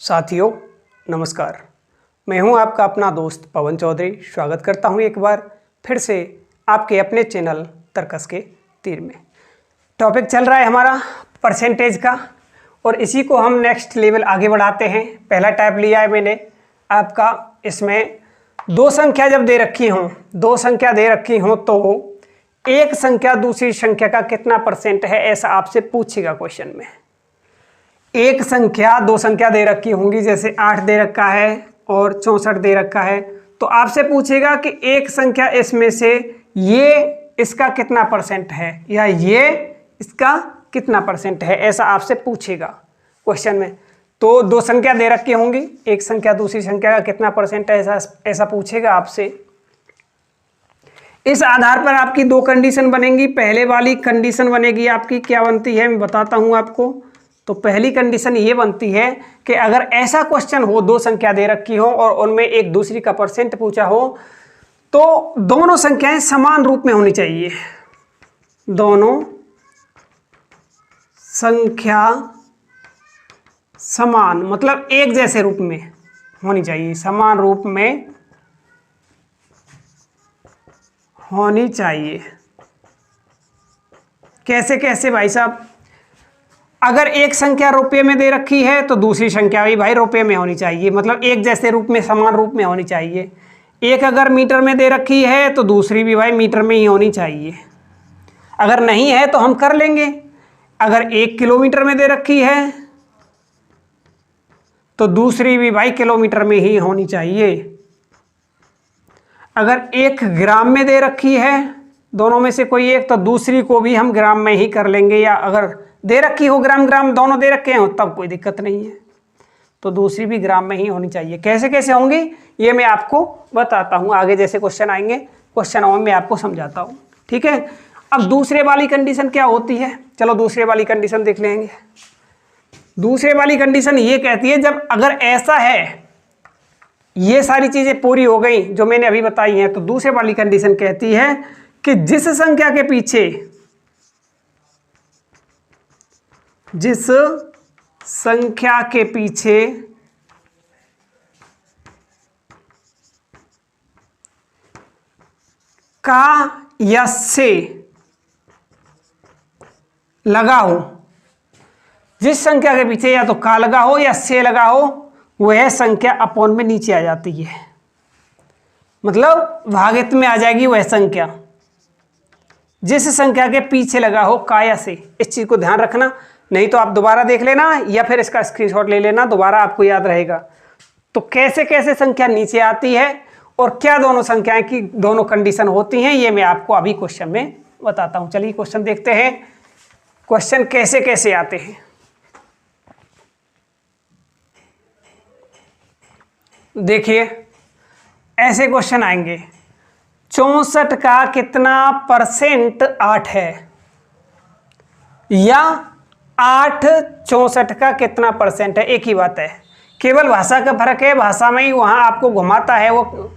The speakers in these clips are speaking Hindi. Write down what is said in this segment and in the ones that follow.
साथियों नमस्कार, मैं हूं आपका अपना दोस्त पवन चौधरी। स्वागत करता हूं एक बार फिर से आपके अपने चैनल तर्कस के तीर में। टॉपिक चल रहा है हमारा परसेंटेज का और इसी को हम नेक्स्ट लेवल आगे बढ़ाते हैं। पहला टाइप लिया है मैंने आपका, इसमें दो संख्या जब दे रखी हों तो एक संख्या दूसरी संख्या का कितना परसेंट है, ऐसा आपसे पूछेगा क्वेश्चन में। एक संख्या दो संख्या दे रखी होंगी, जैसे 8 दे रखा है और 64 दे रखा है, तो आपसे पूछेगा कि एक संख्या इसमें से ये इसका कितना परसेंट है या ये इसका कितना परसेंट है, ऐसा आपसे पूछेगा क्वेश्चन में। तो दो संख्या दे रखी होंगी, एक संख्या दूसरी संख्या का कितना परसेंट है, ऐसा पूछेगा आपसे। इस आधार पर आपकी दो कंडीशन बनेंगी। पहले वाली कंडीशन बनेगी आपकी, क्या बनती है मैं बताता हूं आपको। तो पहली कंडीशन ये बनती है कि अगर ऐसा क्वेश्चन हो, दो संख्या दे रखी हो और उनमें एक दूसरी का परसेंट पूछा हो, तो दोनों संख्याएं समान रूप में होनी चाहिए। दोनों संख्या समान मतलब एक जैसे रूप में होनी चाहिए, समान रूप में होनी चाहिए। कैसे कैसे भाई साहब? अगर एक संख्या रुपये में दे रखी है तो दूसरी संख्या भी भाई रुपये में होनी चाहिए, मतलब एक जैसे रूप में समान रूप में होनी चाहिए। एक अगर मीटर में दे रखी है तो दूसरी भी भाई मीटर में ही होनी चाहिए। अगर नहीं है तो हम कर लेंगे। अगर 1 किलोमीटर में दे रखी है तो दूसरी भी भाई किलोमीटर में ही होनी चाहिए। अगर 1 ग्राम में दे रखी है, दोनों में से कोई एक, तो दूसरी को भी हम ग्राम में ही कर लेंगे। या अगर दे रखी हो ग्राम ग्राम दोनों दे रखे हो तब कोई दिक्कत नहीं है, तो दूसरी भी ग्राम में ही होनी चाहिए। कैसे कैसे होंगी ये मैं आपको बताता हूँ आगे, जैसे क्वेश्चन आएंगे क्वेश्चन में मैं आपको समझाता हूँ, ठीक है। अब दूसरे वाली कंडीशन क्या होती है, चलो दूसरे वाली कंडीशन देख लेंगे। दूसरे वाली कंडीशन ये कहती है, जब अगर ऐसा है, ये सारी चीजें पूरी हो गई जो मैंने अभी बताई हैं, तो दूसरे वाली कंडीशन कहती है कि जिस संख्या के पीछे का या से लगा हो, जिस संख्या के पीछे या तो का लगा हो या से लगा हो, वह संख्या अपॉन में नीचे आ जाती है, मतलब भागित में आ जाएगी वह संख्या जिस संख्या के पीछे लगा हो का या से। इस चीज को ध्यान रखना, नहीं तो आप दोबारा देख लेना या फिर इसका स्क्रीनशॉट ले लेना, दोबारा आपको याद रहेगा। तो कैसे कैसे संख्या नीचे आती है और क्या दोनों संख्याएं की दोनों कंडीशन होती हैं, ये मैं आपको अभी क्वेश्चन में बताता हूं। चलिए क्वेश्चन देखते हैं, क्वेश्चन कैसे कैसे आते हैं। देखिए ऐसे क्वेश्चन आएंगे, 64 का कितना परसेंट 8 है, या 8 64 का कितना परसेंट है। एक ही बात है, केवल भाषा का फर्क है। भाषा में ही वहाँ आपको घुमाता है वो,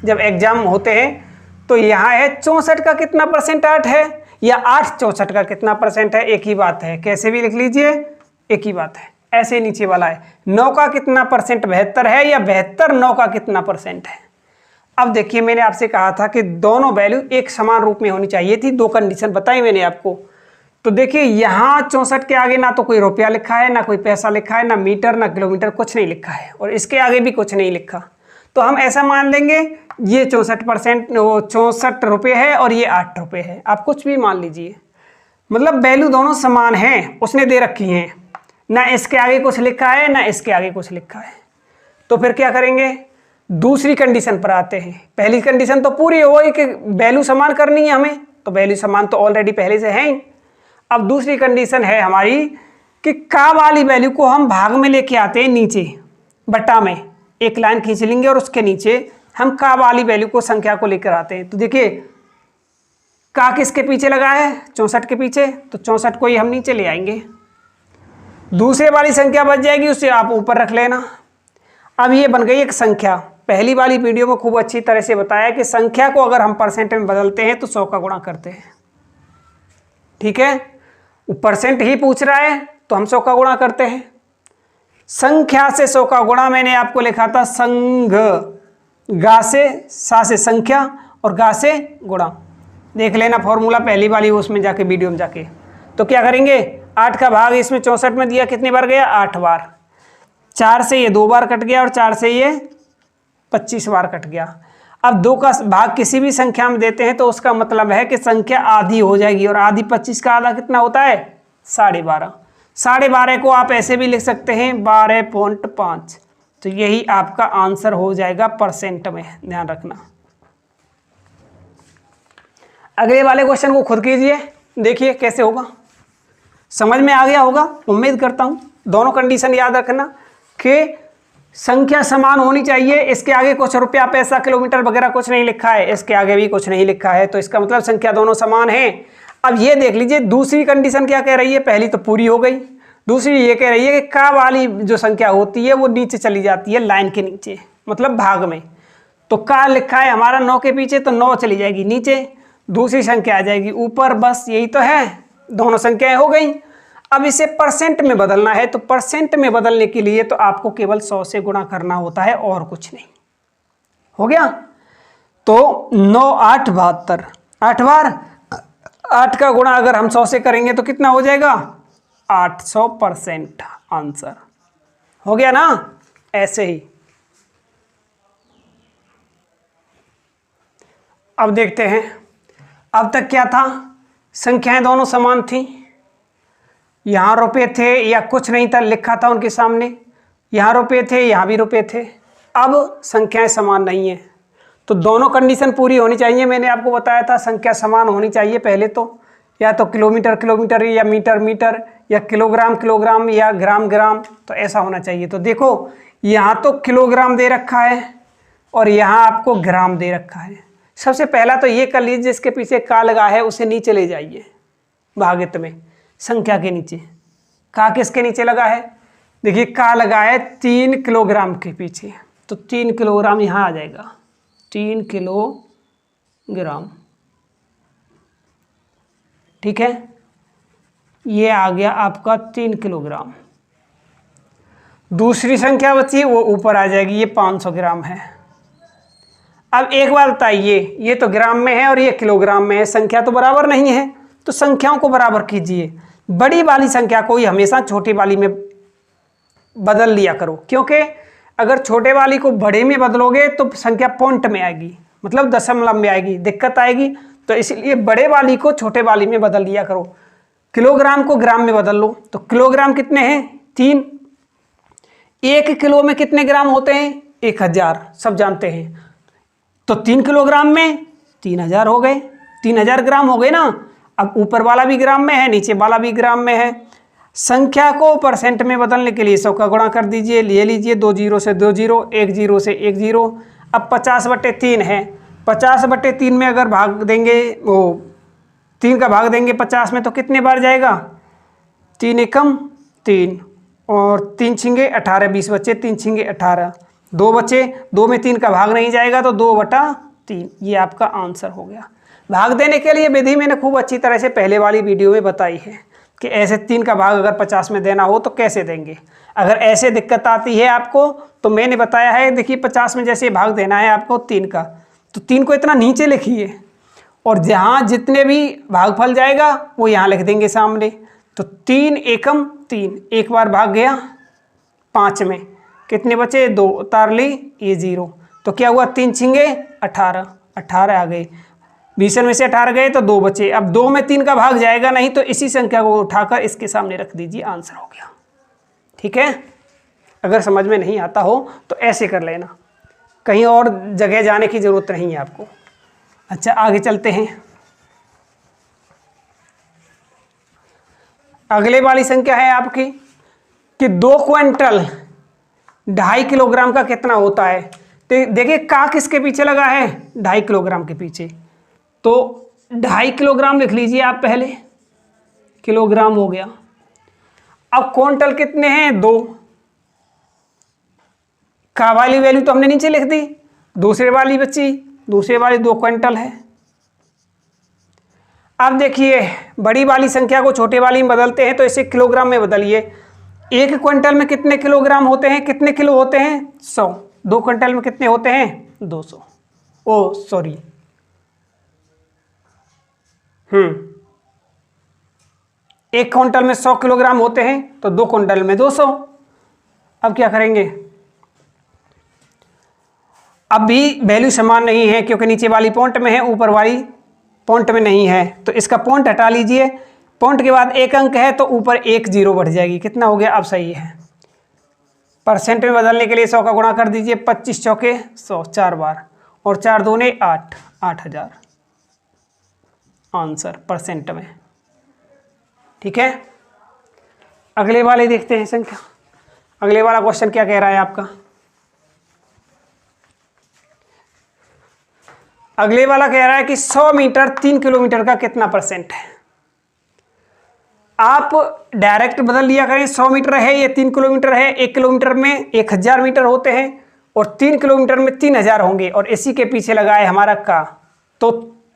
जब एग्जाम होते हैं तो यहाँ है 64 का कितना परसेंट 8 है या 8 64 का कितना परसेंट है, एक ही बात है। कैसे भी लिख लीजिए, एक ही बात है। ऐसे नीचे वाला है 9 का कितना परसेंट 72 है या 72 9 का कितना परसेंट है। अब देखिए मैंने आपसे कहा था कि दोनों वैल्यू एक समान रूप में होनी चाहिए थी, दो कंडीशन बताई मैंने आपको। तो देखिए यहाँ 64 के आगे ना तो कोई रुपया लिखा है, ना कोई पैसा लिखा है, ना मीटर ना किलोमीटर, कुछ नहीं लिखा है, और इसके आगे भी कुछ नहीं लिखा। तो हम ऐसा मान लेंगे ये 64 रुपये है और ये 8 रुपये है, आप कुछ भी मान लीजिए, मतलब वैल्यू दोनों समान हैं, उसने दे रखी हैं, ना इसके आगे कुछ लिखा है ना इसके आगे कुछ लिखा है। तो फिर क्या करेंगे, दूसरी कंडीशन पर आते हैं। पहली कंडीशन तो पूरी हो गई कि वैल्यू समान करनी है हमें, तो वैल्यू समान तो ऑलरेडी पहले से है ही। अब दूसरी कंडीशन है हमारी कि का वाली वैल्यू को हम भाग में लेके आते हैं, नीचे बट्टा में एक लाइन खींच लेंगे और उसके नीचे हम का वाली वैल्यू को संख्या को लेकर आते हैं। तो देखिए का किसके पीछे लगा है, 64 के पीछे, तो 64 को ही हम नीचे ले आएंगे। दूसरे वाली संख्या बच जाएगी, उसे आप ऊपर रख लेना। अब ये बन गई एक संख्या। पहली वाली वीडियो में खूब अच्छी तरह से बताया कि संख्या को अगर हम परसेंट में बदलते हैं तो 100 का गुणा करते हैं, ठीक है। परसेंट ही पूछ रहा है तो हम 100 का गुणा करते हैं। संख्या से 100 का गुणा मैंने आपको लिखा था संघ, गा से सा से संख्या और गा से गुणा। देख लेना फॉर्मूला पहली वाली उसमें जाके, वीडियो में जाके। तो क्या करेंगे, 8 का भाग इसमें 64 में दिया, कितनी बार गया, 8 बार। 4 से ये 2 बार कट गया और 4 से ये 25 बार कट गया। अब 2 का भाग किसी भी संख्या में देते हैं तो उसका मतलब है कि संख्या आधी हो जाएगी, और आधी 25 का आधा कितना होता है, 12.5। 12.5 को आप ऐसे भी लिख सकते हैं 12.5। तो यही आपका आंसर हो जाएगा परसेंट में, ध्यान रखना। अगले वाले क्वेश्चन को खुद कीजिए, देखिए कैसे होगा। समझ में आ गया होगा, उम्मीद करता हूं। दोनों कंडीशन याद रखना कि संख्या समान होनी चाहिए। इसके आगे कुछ रुपया, पैसा, किलोमीटर वगैरह कुछ नहीं लिखा है, इसके आगे भी कुछ नहीं लिखा है, तो इसका मतलब संख्या दोनों समान है। अब ये देख लीजिए दूसरी कंडीशन क्या कह रही है, पहली तो पूरी हो गई, दूसरी ये कह रही है कि का वाली जो संख्या होती है वो नीचे चली जाती है, लाइन के नीचे, मतलब भाग में। तो का लिखा है हमारा 9 के पीछे, तो 9 चली जाएगी नीचे, दूसरी संख्या आ जाएगी ऊपर, बस यही तो है, दोनों संख्याएं हो गई। अब इसे परसेंट में बदलना है, तो परसेंट में बदलने के लिए तो आपको केवल 100 से गुणा करना होता है और कुछ नहीं। हो गया, तो 9 8 72, 8 बार 8 का गुणा अगर हम 100 से करेंगे तो कितना हो जाएगा, 800% आंसर हो गया ना। ऐसे ही अब देखते हैं, अब तक क्या था, संख्याएं दोनों समान थी, यहाँ रुपए थे या कुछ नहीं था, लिखा था उनके सामने, यहाँ रुपए थे यहाँ भी रुपए थे। अब संख्याएं समान नहीं है, तो दोनों कंडीशन पूरी होनी चाहिए। मैंने आपको बताया था संख्या समान होनी चाहिए पहले तो, या तो किलोमीटर किलोमीटर या मीटर मीटर या किलोग्राम किलोग्राम या ग्राम ग्राम, तो ऐसा होना चाहिए। तो देखो यहाँ तो किलोग्राम दे रखा है और यहाँ आपको ग्राम दे रखा है। सबसे पहला तो ये कर लीजिए, जिसके पीछे का लगा है उसे नीचे ले जाइए भागित में, संख्या के नीचे। का किसके नीचे लगा है, देखिए का लगा है 3 किलोग्राम के पीछे, तो 3 किलोग्राम यहाँ आ जाएगा, 3 किलोग्राम, ठीक है, ये आ गया आपका 3 किलोग्राम। दूसरी संख्या बची वो ऊपर आ जाएगी, ये 500 ग्राम है। अब एक बात बताइए, ये तो ग्राम में है और ये किलोग्राम में है, संख्या तो बराबर नहीं है, तो संख्याओं को बराबर कीजिए। बड़ी वाली संख्या को ही हमेशा छोटी वाली में बदल लिया करो, क्योंकि अगर छोटे वाली को बड़े में बदलोगे तो संख्या पॉइंट में आएगी, मतलब दशमलव में आएगी, दिक्कत आएगी। तो इसलिए बड़े वाली को छोटे वाली में बदल लिया करो। किलोग्राम को ग्राम में बदल लो, तो किलोग्राम कितने हैं, 3। 1 किलो में कितने ग्राम होते हैं, 1000, सब जानते हैं। तो 3 किलोग्राम में 3000 हो गए, 3000 ग्राम हो गए ना। अब ऊपर वाला भी ग्राम में है, नीचे वाला भी ग्राम में है। संख्या को परसेंट में बदलने के लिए 100 का गुणा कर दीजिए, ले लीजिए 2 0 से 2 0, 1 0 से 1 0। अब 50/3 है, 50/3 में अगर भाग देंगे, वो 3 का भाग देंगे 50 में, तो कितने बार जाएगा, 3 एकम 3 और 3 छिंगे 18, 20 बचे, 3 छिंगे 18, 2 बचे, 2 में 3 का भाग नहीं जाएगा, तो 2/3, ये आपका आंसर हो गया। भाग देने के लिए विधि मैंने खूब अच्छी तरह से पहले वाली वीडियो में बताई है कि ऐसे 3 का भाग अगर 50 में देना हो तो कैसे देंगे। अगर ऐसे दिक्कत आती है आपको तो मैंने बताया है, देखिए 50 में जैसे भाग देना है आपको 3 का, तो 3 को इतना नीचे लिखिए और जहाँ जितने भी भागफल जाएगा वो यहाँ लिख देंगे सामने। तो 3 एकम 3, एक बार भाग गया 5 में, कितने बचे, 2 उतार ली, ये 0, तो क्या हुआ, 3 छिंगे 18, 18 आ गए, 20 में से 18 गए तो 2 बचे। अब 2 में 3 का भाग जाएगा नहीं, तो इसी संख्या को उठाकर इसके सामने रख दीजिए, आंसर हो गया। ठीक है, अगर समझ में नहीं आता हो तो ऐसे कर लेना, कहीं और जगह जाने की जरूरत नहीं है आपको। अच्छा, आगे चलते हैं। अगले वाली संख्या है आपकी कि 2 क्विंटल 2.5 किलोग्राम का कितना होता है। तो देखिए का किसके पीछे लगा है, 2.5 किलोग्राम के पीछे, तो 2.5 किलोग्राम लिख लीजिए आप, पहले किलोग्राम हो गया। अब क्विंटल कितने हैं, 2, का वाली वैल्यू तो हमने नीचे लिख दी, दूसरे वाली बची, दूसरे वाली 2 क्विंटल है। अब देखिए बड़ी वाली संख्या को छोटे वाली में बदलते हैं, तो इसे किलोग्राम में बदलिए। 1 क्विंटल में कितने किलोग्राम होते हैं, कितने किलो होते हैं, 100। 2 क्विंटल में कितने होते हैं, 200। ओ सॉरी, 1 क्विंटल में 100 किलोग्राम होते हैं, तो 2 क्विंटल में 200। अब क्या करेंगे, अब भी वैल्यू समान नहीं है क्योंकि नीचे वाली पॉइंट में है, ऊपर वाली पॉइंट में नहीं है, तो इसका पॉइंट हटा लीजिए। पॉइंट के बाद 1 अंक है तो ऊपर 1 जीरो बढ़ जाएगी। कितना हो गया, अब सही है। परसेंट में बदलने के लिए 100 का गुणा कर दीजिए, 25 चौके 100, 4 बार, और 4 दूने 8, 8000 आंसर परसेंट में। ठीक है, अगले वाले देखते हैं संख्या। अगले वाला क्वेश्चन क्या कह रहा है आपका, अगले वाला कह रहा है कि 100 मीटर 3 किलोमीटर का कितना परसेंट है। आप डायरेक्ट बदल लिया करें, 100 मीटर है, ये 3 किलोमीटर है, 1 किलोमीटर में 1000 मीटर होते हैं और 3 किलोमीटर में 3000 होंगे, और इसी के पीछे लगा है हमारा का, तो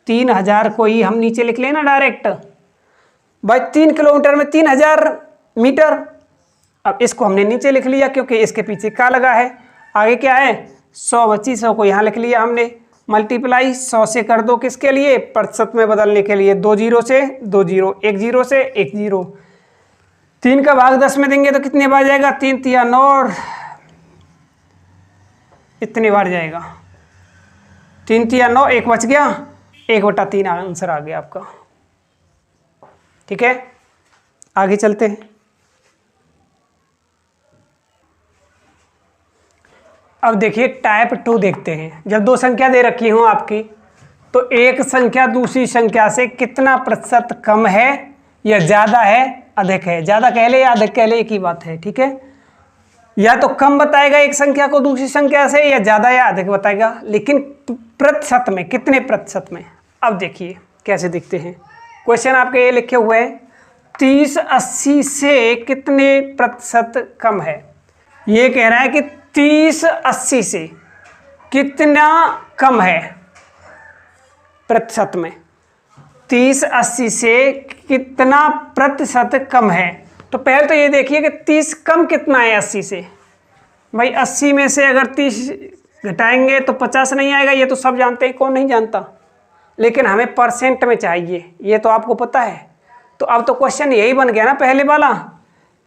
3000 को ही हम नीचे लिख लेना डायरेक्ट। भाई 3 किलोमीटर में 3000 मीटर, अब इसको हमने नीचे लिख लिया क्योंकि इसके पीछे का लगा है। आगे क्या है, 100 बची, 100 को यहाँ लिख लिया हमने, मल्टीप्लाई 100 से कर दो, किसके लिए, प्रतिशत में बदलने के लिए। 2 जीरो से 2 जीरो, 1 जीरो से 1 जीरो, 3 का भाग 10 में देंगे तो कितने बार जाएगा, 3 तिया 9, और इतने बार जाएगा, 3 तिया 9, 1 बच गया, 1/3 आंसर आ गया आपका। ठीक है, आगे चलते हैं। अब देखिए टाइप 2 देखते हैं। जब 2 संख्या दे रखी हो आपकी, तो एक संख्या दूसरी संख्या से कितना प्रतिशत कम है या ज़्यादा है, अधिक है। ज़्यादा कह ले या अधिक कह ले, एक ही बात है। ठीक है, या तो कम बताएगा एक संख्या को दूसरी संख्या से, या ज़्यादा या अधिक बताएगा, लेकिन प्रतिशत में, कितने प्रतिशत में। अब देखिए कैसे दिखते हैं क्वेश्चन आपके, ये लिखे हुए हैं 30 80 से कितने प्रतिशत कम है। ये कह रहा है कि 30 80 से कितना कम है प्रतिशत में, 30 80 से कितना प्रतिशत कम है। तो पहले तो ये देखिए कि 30 कम कितना है 80 से। भाई 80 में से अगर 30 घटाएंगे तो 50 नहीं आएगा, ये तो सब जानते हैं, कौन नहीं जानता, लेकिन हमें परसेंट में चाहिए, ये तो आपको पता है। तो अब तो क्वेश्चन यही बन गया ना पहले वाला,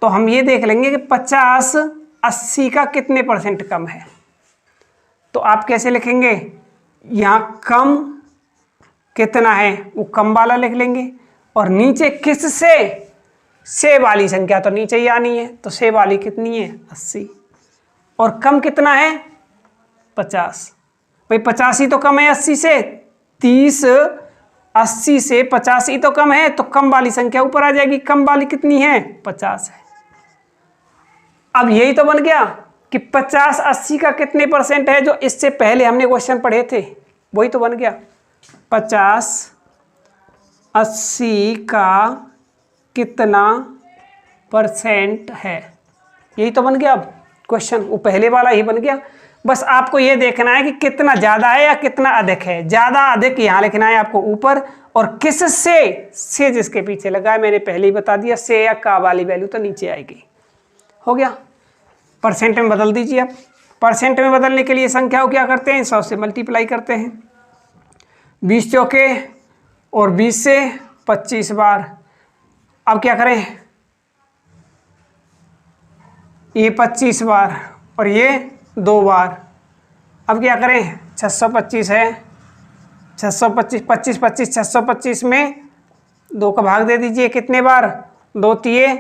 तो हम ये देख लेंगे कि 50 80 का कितने परसेंट कम है। तो आप कैसे लिखेंगे, यहाँ कम कितना है वो कम वाला लिख लेंगे, और नीचे किससे, से वाली संख्या तो नीचे ही आनी है, तो से वाली कितनी है 80, और कम कितना है 50। भाई 50 ही तो कम है 80 से, 30 80 से 50 ही तो कम है, तो कम वाली संख्या ऊपर आ जाएगी। कम वाली कितनी है 50 है। अब यही तो बन गया कि 50 80 का कितने परसेंट है, जो इससे पहले हमने क्वेश्चन पढ़े थे, वही तो बन गया। 50 80 का कितना परसेंट है, यही तो बन गया अब क्वेश्चन, वो पहले वाला ही बन गया। बस आपको ये देखना है कि कितना ज़्यादा है या कितना अधिक है। ज़्यादा अधिक यहाँ लिखना है आपको ऊपर, और किस से जिसके पीछे लगा है, मैंने पहले ही बता दिया, से या का वाली वैल्यू तो नीचे आएगी। हो गया, परसेंट में बदल दीजिए। आप परसेंट में बदलने के लिए संख्याओं क्या करते हैं, 100 से मल्टीप्लाई करते हैं, 20 चौके और 20 से 25 बार। अब क्या करें, ये 25 बार और ये 2 बार। अब क्या करें, 625 है, 625 25 25 625 में 2 का भाग दे दीजिए, कितने बार, 2 तिये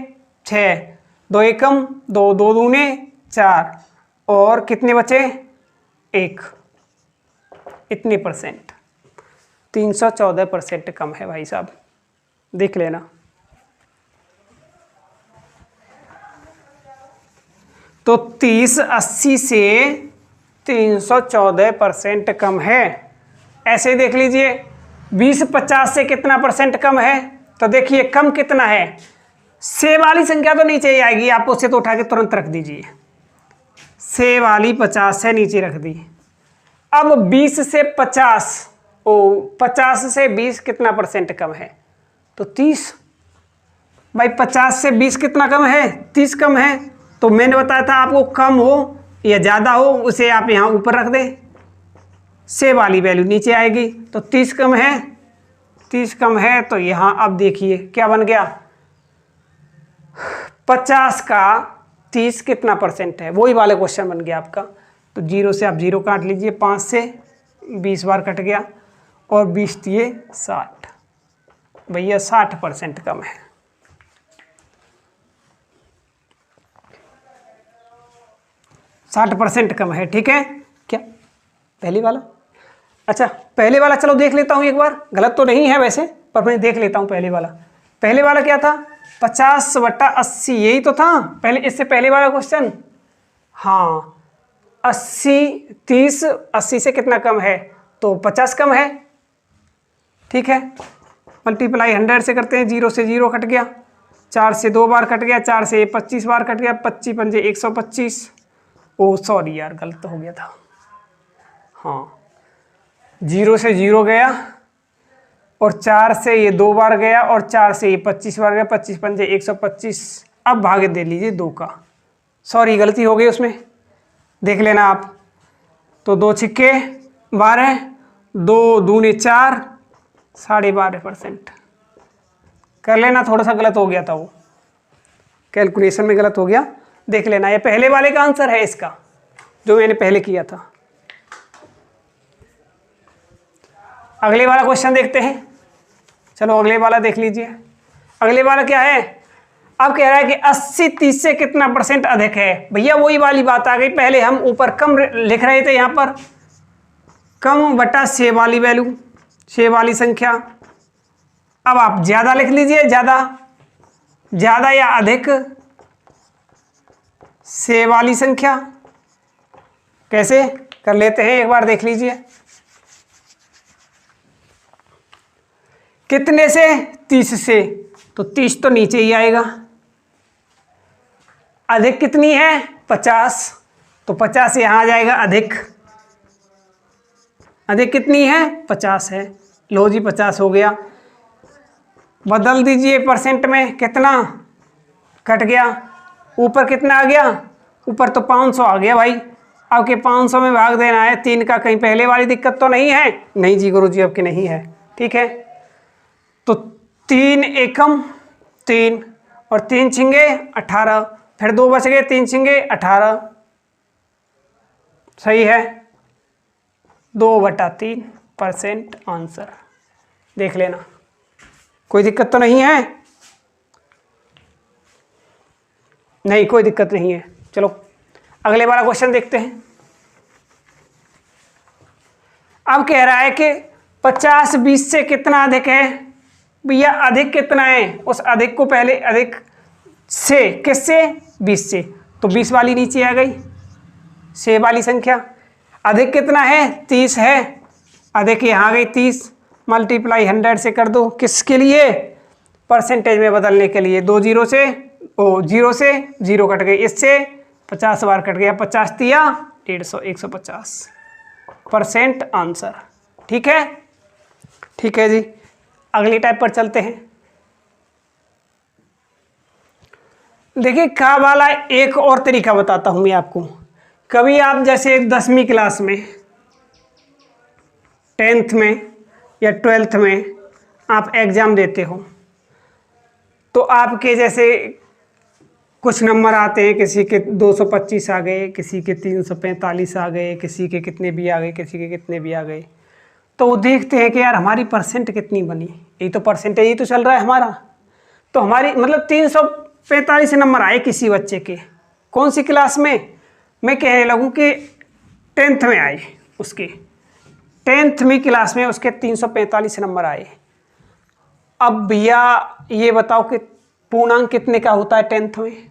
6, 2 एकम 2, 2 दूने 4, और कितने बचे 1, इतने परसेंट, 314% कम है भाई साहब, देख लेना। तो 30 80 से 314% कम है। ऐसे देख लीजिए 20 50 से कितना परसेंट कम है, तो देखिए कम कितना है, से वाली संख्या तो नीचे ही आएगी, आप उससे तो उठा के तुरंत रख दीजिए, से वाली 50 से नीचे रख दी। अब 20 से 50, 50 से 20 कितना परसेंट कम है, तो 30, भाई 50 से 20 कितना कम है, 30 कम है। तो मैंने बताया था आपको कम हो या ज़्यादा हो उसे आप यहाँ ऊपर रख दें, से वाली वैल्यू नीचे आएगी। तो 30 कम है, 30 कम है, तो यहाँ अब देखिए क्या बन गया, 50 का 30 कितना परसेंट है, वही वाला क्वेश्चन बन गया आपका। तो 0 से आप 0 काट लीजिए, 5 से 20 बार कट गया और 20 दिए 60, भैया 60% कम है। साठ % कम है, ठीक है। क्या पहली वाला, अच्छा पहले वाला चलो देख लेता हूँ एक बार, गलत तो नहीं है वैसे पर मैं देख लेता हूँ पहले वाला। पहले वाला क्या था, 50/80, यही तो था पहले, इससे पहले वाला क्वेश्चन। हाँ 80, 30, 80 से कितना कम है, तो 50 कम है, ठीक है। मल्टीप्लाई 100 से करते हैं, 0 से 0 कट गया, 4 से 2 बार कट गया, 4 से 25 बार कट गया, 25 पंजे 125। ओ सॉरी यार गलत हो गया था, हाँ 0 से 0 गया और 4 से ये 2 बार गया और 4 से ये 25 बार गया, 25 पंजे 125। अब भागे दे लीजिए 2 का, सॉरी गलती हो गई उसमें, देख लेना आप। तो 2 छिक्के 12, 2 दूने 4, 12.5% कर लेना। थोड़ा सा गलत हो गया था, वो कैलकुलेशन में गलत हो गया, देख लेना। ये पहले वाले का आंसर है इसका, जो मैंने पहले किया था। अगले वाला क्वेश्चन देखते हैं, चलो अगले वाला देख लीजिए। अगले वाला क्या है, अब कह रहा है कि 80 30 से कितना % अधिक है। भैया वही वाली बात आ गई, पहले हम ऊपर कम लिख रहे थे, यहाँ पर कम बटा से वाली वैल्यू, से वाली संख्या। अब आप ज़्यादा लिख लीजिए, ज़्यादा या अधिक से वाली संख्या। कैसे कर लेते हैं एक बार देख लीजिए। कितने से, 30 से, तो 30 तो नीचे ही आएगा। अधिक कितनी है, 50, तो 50 यहाँ आ जाएगा अधिक। अधिक कितनी है, 50 है, लो जी 50 हो गया। बदल दीजिए परसेंट में, कितना कट गया, ऊपर कितना आ गया, ऊपर तो 500 आ गया भाई। अब के 500 में भाग देना है 3 का, कहीं पहले वाली दिक्कत तो नहीं है, नहीं जी गुरु जी अब की नहीं है, ठीक है। तो 3 एकम 3 और 3 छिंगे 18, फिर 2 बच गए, 3 छिंगे 18, सही है। 2/3% आंसर, देख लेना, कोई दिक्कत तो नहीं है, नहीं कोई दिक्कत नहीं है। चलो अगले वाला क्वेश्चन देखते हैं। अब कह रहा है कि 50 20 से कितना अधिक है। भैया अधिक कितना है, उस अधिक को पहले, अधिक से किससे, 20 से, तो 20 वाली नीचे आ गई, से वाली संख्या। अधिक कितना है, 30 है, अधिक यहाँ आ गई 30, मल्टीप्लाई 100 से कर दो, किसके लिए, परसेंटेज में बदलने के लिए। 2 0 से, 0 से 0 कट गई, इससे 50 बार कट गया, 50 दिया 150, 150% आंसर, ठीक है। ठीक है जी, अगली टाइप पर चलते हैं। देखिए का वाला एक और तरीका बताता हूं मैं आपको। कभी आप जैसे 10वीं क्लास में, 10th में या 12th में आप एग्ज़ाम देते हो, तो आपके जैसे कुछ नंबर आते हैं, किसी के 225 आ गए, किसी के 345 आ गए, किसी के कितने भी आ गए, किसी के कितने भी आ गए। तो वो देखते हैं कि यार हमारी परसेंट कितनी बनी, यही तो परसेंटेज ही तो चल रहा है हमारा। तो हमारी मतलब 345 नंबर आए किसी बच्चे के, कौन सी क्लास में, मैं कहने लगूँ कि 10th में आए, उसके 10th क्लास में उसके 345 नंबर आए। अब भैया ये बताओ कि पूर्णांक कितने का होता है 10th में।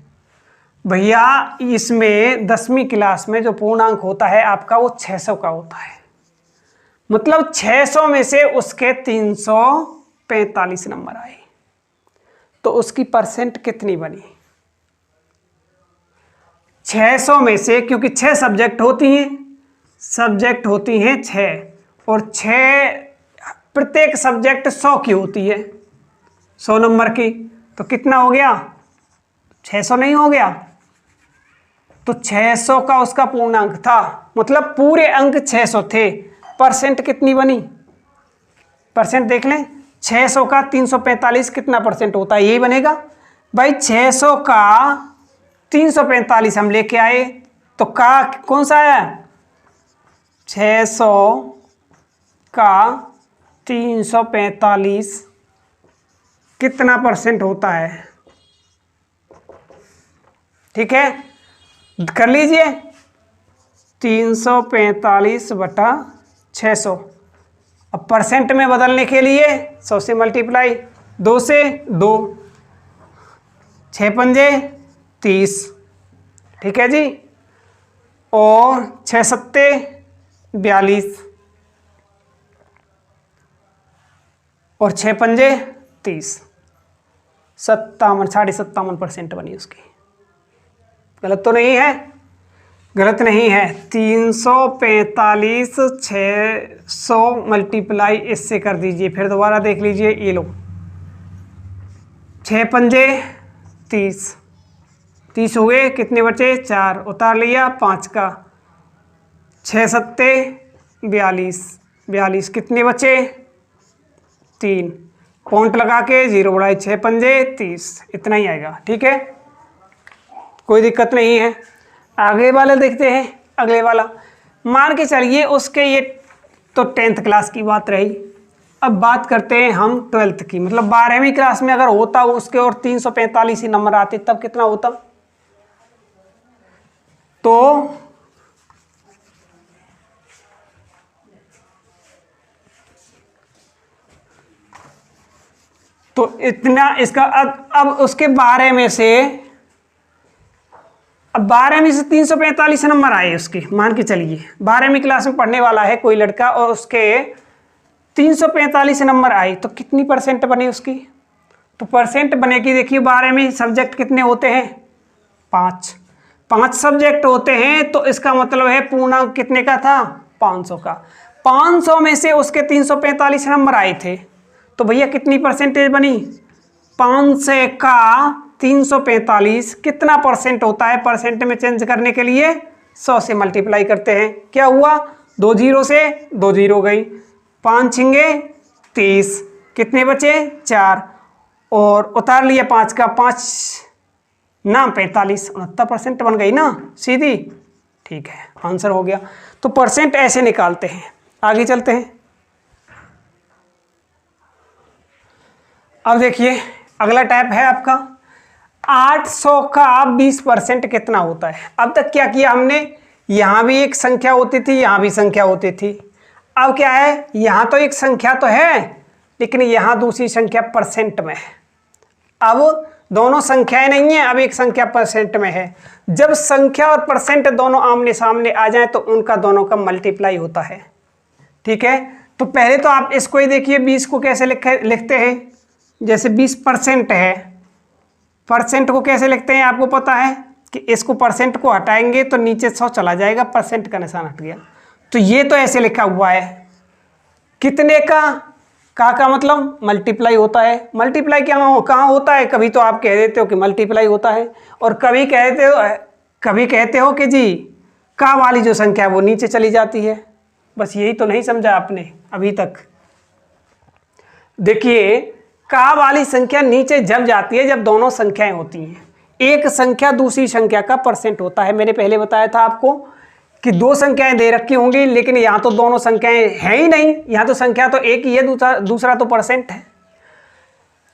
भैया इसमें 10वीं क्लास में जो पूर्णांक होता है आपका, वो 600 का होता है। मतलब 600 में से उसके 345 नंबर आए, तो उसकी परसेंट कितनी बनी। 600 में से, क्योंकि 6 सब्जेक्ट होती हैं, 6 और 6 प्रत्येक सब्जेक्ट 100 की होती है, 100 नंबर की। तो कितना हो गया, 600 नहीं हो गया, तो 600 का उसका पूर्णांक था, मतलब पूरे अंक 600 थे। परसेंट कितनी बनी, परसेंट देख लें, 600 का 345 कितना परसेंट होता है, यही बनेगा भाई। 600 का 345 हम लेके आए तो का कौन सा आया, 600 का 345 कितना परसेंट होता है, ठीक है, कर लीजिए 345 बटा 600। अब परसेंट में बदलने के लिए 100 से मल्टीप्लाई, 2 से 2, 6 पंजे 30, ठीक है जी, और 6 सत्ते 42 और 6 पंजे 30, 57.57% बनी उसकी। गलत तो नहीं है, गलत नहीं है। 345 600 मल्टीप्लाई इससे कर दीजिए, फिर दोबारा देख लीजिए, ये लो 6 पंजे 30, 30 हुए, कितने बचे 4, उतार लिया 5 का, 6 सत्ते 42, 42 कितने बचे 3, पॉइंट लगा के 0 बढ़ाए, 6 पंजे 30, इतना ही आएगा, ठीक है, कोई दिक्कत नहीं है। आगे वाले देखते हैं, अगले वाला मान के चलिए उसके, ये तो 10th क्लास की बात रही। अब बात करते हैं हम 12th की, मतलब 12वीं क्लास में अगर होता उसके और 345 ही नंबर आते तब कितना होता, तो इतना इसका। अब उसके 12 में से, अब 12 में से 345 नंबर आए उसके, मान के चलिए 12वीं क्लास में पढ़ने वाला है कोई लड़का और उसके 345 नंबर आए, तो कितनी परसेंट बनी उसकी, तो परसेंट बनेगी, देखिए 12वीं सब्जेक्ट कितने होते हैं, 5 सब्जेक्ट होते हैं, तो इसका मतलब है पूर्णांक कितने का था, 500 का। 500 में से उसके 345 नंबर आए थे, तो भैया कितनी परसेंटेज बनी, 500 का 345 कितना परसेंट होता है, परसेंट में चेंज करने के लिए 100 से मल्टीप्लाई करते हैं। क्या हुआ, 2 0 से 2 0 गई, 5 छिंगे 30, कितने बचे 4, और उतार लिया 5 का, 5 ना 45, 69% बन गई ना सीधी, ठीक है, आंसर हो गया। तो परसेंट ऐसे निकालते हैं। आगे चलते हैं। अब देखिए अगला टाइप है आपका 800 का 20% कितना होता है। अब तक क्या किया हमने, यहाँ भी एक संख्या होती थी, यहाँ भी संख्या होती थी। अब क्या है, यहाँ तो एक संख्या तो है लेकिन यहाँ दूसरी संख्या परसेंट में है। अब दोनों संख्याएं नहीं है, अब एक संख्या परसेंट में है। जब संख्या और परसेंट दोनों आमने सामने आ जाए तो उनका दोनों का मल्टीप्लाई होता है, ठीक है। तो पहले तो आप इसको ही देखिए, 20 को कैसे लिखते हैं, जैसे 20% है, परसेंट को कैसे लिखते हैं आपको पता है कि इसको परसेंट को हटाएंगे तो नीचे 100 चला जाएगा, परसेंट का निशान हट गया। तो ये तो ऐसे लिखा हुआ है, कितने का मतलब मल्टीप्लाई होता है। मल्टीप्लाई क्या कहाँ होता है, कभी तो आप कह देते हो कि मल्टीप्लाई होता है और कभी कहते हो कि जी का वाली जो संख्या है वो नीचे चली जाती है। बस यही तो नहीं समझा आपने अभी तक। देखिए का वाली संख्या नीचे जब जाती है जब दोनों संख्याएं होती हैं। एक संख्या दूसरी संख्या का परसेंट होता है। मैंने पहले बताया था आपको कि 2 संख्याएं दे रखी होंगी लेकिन यहाँ तो दोनों संख्याएं हैं ही नहीं, यहाँ तो संख्या तो एक ही है, दूसरा तो परसेंट है।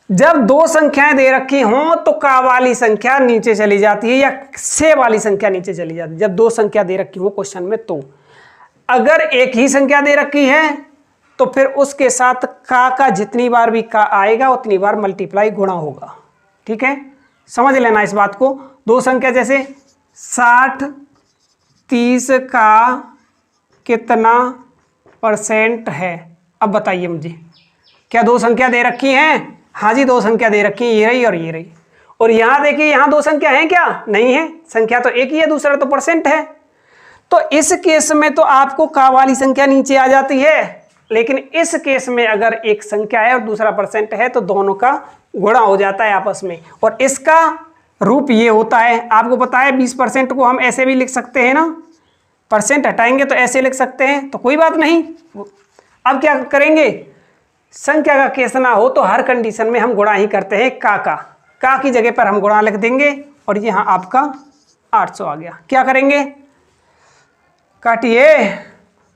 जब 2 संख्याएं दे रखी हों तो का वाली संख्या नीचे चली जाती है या से वाली संख्या नीचे चली जाती है। जब 2 संख्या दे रखी हो क्वेश्चन में, तो अगर एक ही संख्या दे रखी है तो फिर उसके साथ का जितनी बार भी का आएगा उतनी बार मल्टीप्लाई गुणा होगा, ठीक है। समझ लेना इस बात को। 2 संख्या जैसे 60 30 का कितना परसेंट है, अब बताइए मुझे। क्या 2 संख्या दे रखी हैं? हाँ जी 2 संख्या दे रखी है, ये रही और ये रही। और यहाँ देखिए यहाँ 2 संख्या हैं क्या? नहीं है, संख्या तो एक ही है, दूसरा तो परसेंट है। तो इस केस में तो आपको का वाली संख्या नीचे आ जाती है, लेकिन इस केस में अगर एक संख्या है और दूसरा परसेंट है तो दोनों का गुणा हो जाता है आपस में। और इसका रूप ये होता है, आपको पता है 20% को हम ऐसे भी लिख सकते हैं ना, परसेंट हटाएंगे तो ऐसे लिख सकते हैं, तो कोई बात नहीं। अब क्या करेंगे, संख्या का केस ना हो तो हर कंडीशन में हम गुणा ही करते हैं। का की जगह पर हम गुणा लिख देंगे और यहाँ आपका 800 आ गया। क्या करेंगे, काटिए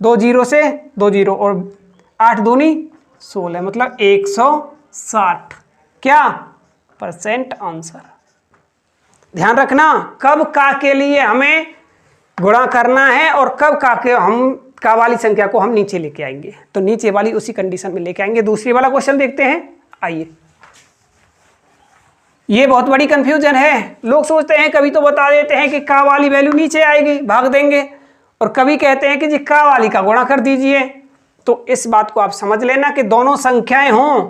2 जीरो से 2 जीरो और 8 दूनी 16, मतलब 160 क्या परसेंट आंसर। ध्यान रखना कब का के लिए हमें गुणा करना है और कब का वाली संख्या को हम नीचे लेके आएंगे, तो नीचे वाली उसी कंडीशन में लेके आएंगे। दूसरी वाला क्वेश्चन देखते हैं, आइए। ये बहुत बड़ी कंफ्यूजन है, लोग सोचते हैं कभी तो बता देते हैं कि का वाली वैल्यू नीचे आएगी भाग देंगे, और कभी कहते हैं कि जी का वाली का गुणा कर दीजिए। तो इस बात को आप समझ लेना कि दोनों संख्याएं हों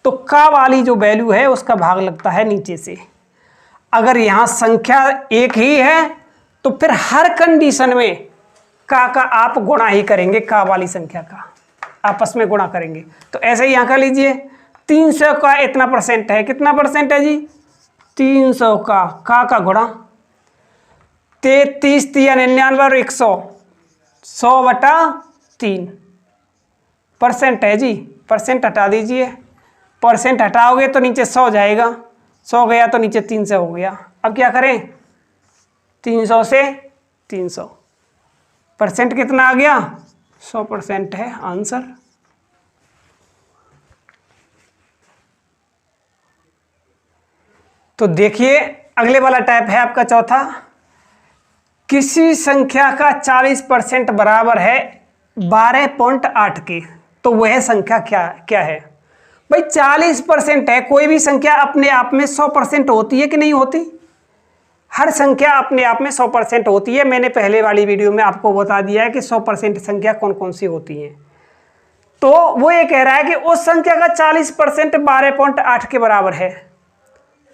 तो का वाली जो वैल्यू है उसका भाग लगता है नीचे से। अगर यहाँ संख्या एक ही है तो फिर हर कंडीशन में का आप गुणा ही करेंगे, का वाली संख्या का आपस में गुणा करेंगे। तो ऐसे ही यहाँ कर लीजिए, 300 का इतना परसेंट है, कितना परसेंट है जी 300 का गुणा 33 3 99 और 100, 100/3 परसेंट है जी। परसेंट हटा दीजिए, परसेंट हटाओगे तो नीचे 100 जाएगा, 100 गया तो नीचे 300 हो गया। अब क्या करें, 300 से 300, परसेंट कितना आ गया 100% है आंसर। तो देखिए अगले वाला टाइप है आपका चौथा, किसी संख्या का 40% बराबर है 12.8 के, तो वह संख्या क्या है। भाई 40% है, कोई भी संख्या अपने आप में 100% होती है कि नहीं होती, हर संख्या अपने आप में 100% होती है। मैंने पहले वाली वीडियो में आपको बता दिया है कि 100% संख्या कौन कौन सी होती हैं। तो वो ये कह रहा है कि उस संख्या का 40% 12.8 के बराबर है,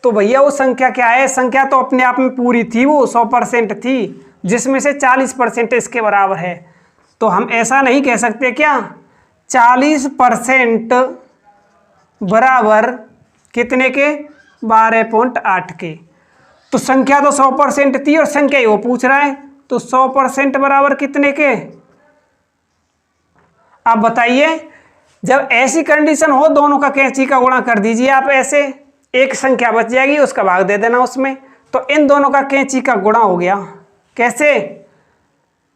तो भैया वो संख्या क्या है, संख्या तो अपने आप में पूरी थी, वो 100% थी, जिसमें से 40% इसके बराबर है। तो हम ऐसा नहीं कह सकते क्या 40% बराबर कितने के 12.8 के, तो संख्या तो 100% थी और संख्या ही वो पूछ रहा है, तो 100% बराबर कितने के। आप बताइए, जब ऐसी कंडीशन हो दोनों का कैंची का गुणा कर दीजिए आप, ऐसे एक संख्या बच जाएगी उसका भाग दे देना उसमें, तो इन दोनों का कैंची का गुणा हो गया। कैसे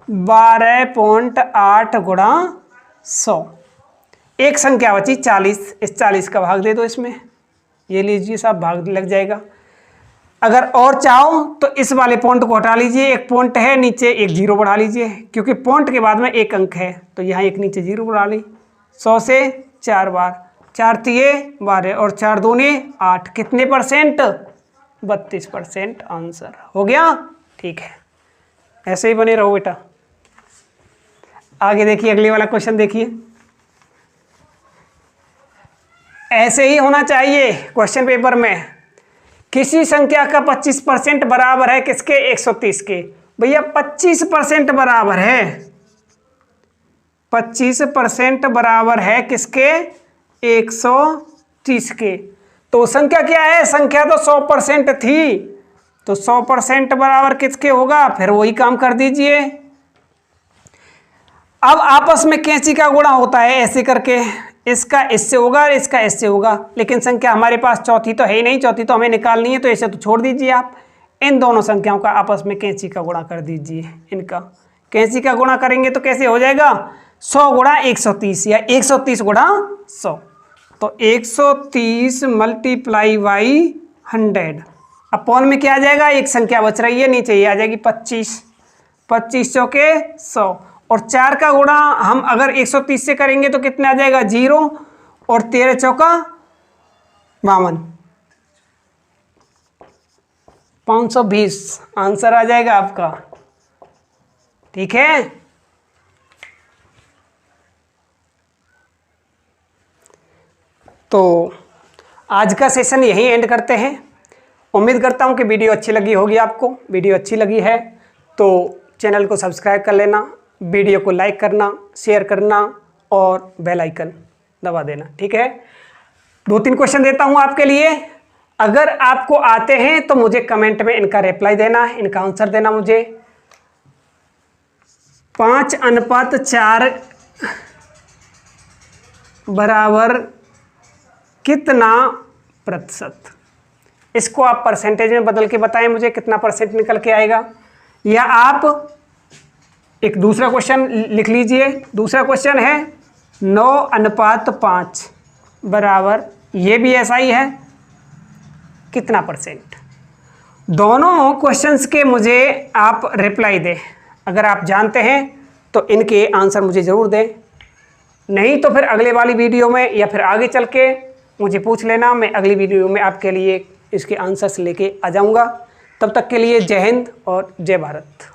12.8 गुणा 100, एक संख्या बची 40, इस 40 का भाग दे दो इसमें, ये लीजिए साहब भाग लग जाएगा। अगर और चाहो तो इस वाले पॉइंट को हटा लीजिए, एक पॉइंट है नीचे एक जीरो बढ़ा लीजिए, क्योंकि पॉइंट के बाद में एक अंक है तो यहाँ एक नीचे जीरो बढ़ा ली। 100 से 4 बार, 4 तिये 12 और 4 दूने 8, कितने परसेंट 32% आंसर हो गया। ठीक है, ऐसे ही बने रहो बेटा। आगे देखिए अगले वाला क्वेश्चन देखिए, ऐसे ही होना चाहिए क्वेश्चन पेपर में। किसी संख्या का 25% बराबर है किसके 130 के। भैया 25% बराबर है, 25% बराबर है किसके 130 के, तो संख्या क्या है, संख्या तो 100% थी, तो 100% बराबर किसके होगा, फिर वही काम कर दीजिए। अब आपस में कैंची का गुणा होता है ऐसे करके, इसका इससे होगा और इसका इससे होगा, लेकिन संख्या हमारे पास चौथी तो है ही नहीं, चौथी तो हमें निकालनी है, तो ऐसे तो छोड़ दीजिए आप। इन दोनों संख्याओं का आपस में कैंची का गुणा कर दीजिए। इनका कैंची का गुणा करेंगे तो कैसे हो जाएगा 100 गुणा 130 या 130 गुणा 100, तो 130 मल्टीप्लाई बाई 100 अपॉन में क्या आ जाएगा, एक संख्या बच रही है नीचे, ये आ जाएगी 25, 25 चौके 100, और 4 का गुणा हम अगर 130 से करेंगे तो कितना आ जाएगा 0, और 13 चौका 52, 520 आंसर आ जाएगा आपका। ठीक है, तो आज का सेशन यहीं एंड करते हैं। उम्मीद करता हूं कि वीडियो अच्छी लगी होगी आपको। वीडियो अच्छी लगी है तो चैनल को सब्सक्राइब कर लेना, वीडियो को लाइक करना, शेयर करना और बेल आइकन दबा देना। ठीक है, 2-3 क्वेश्चन देता हूं आपके लिए, अगर आपको आते हैं तो मुझे कमेंट में इनका रिप्लाई देना है, इनका आंसर देना मुझे। 5:4 बराबर कितना प्रतिशत? इसको आप परसेंटेज में बदल के बताएं मुझे कितना परसेंट निकल के आएगा। या आप एक दूसरा क्वेश्चन लिख लीजिए। दूसरा क्वेश्चन है 9:5 बराबर, ये भी ऐसा ही है, कितना परसेंट? दोनों क्वेश्चंस के मुझे आप रिप्लाई दें। अगर आप जानते हैं तो इनके आंसर मुझे ज़रूर दें, नहीं तो फिर अगले वाली वीडियो में या फिर आगे चल के मुझे पूछ लेना, मैं अगली वीडियो में आपके लिए इसके आंसर्स लेके आ जाऊंगा। तब तक के लिए जय हिंद और जय भारत।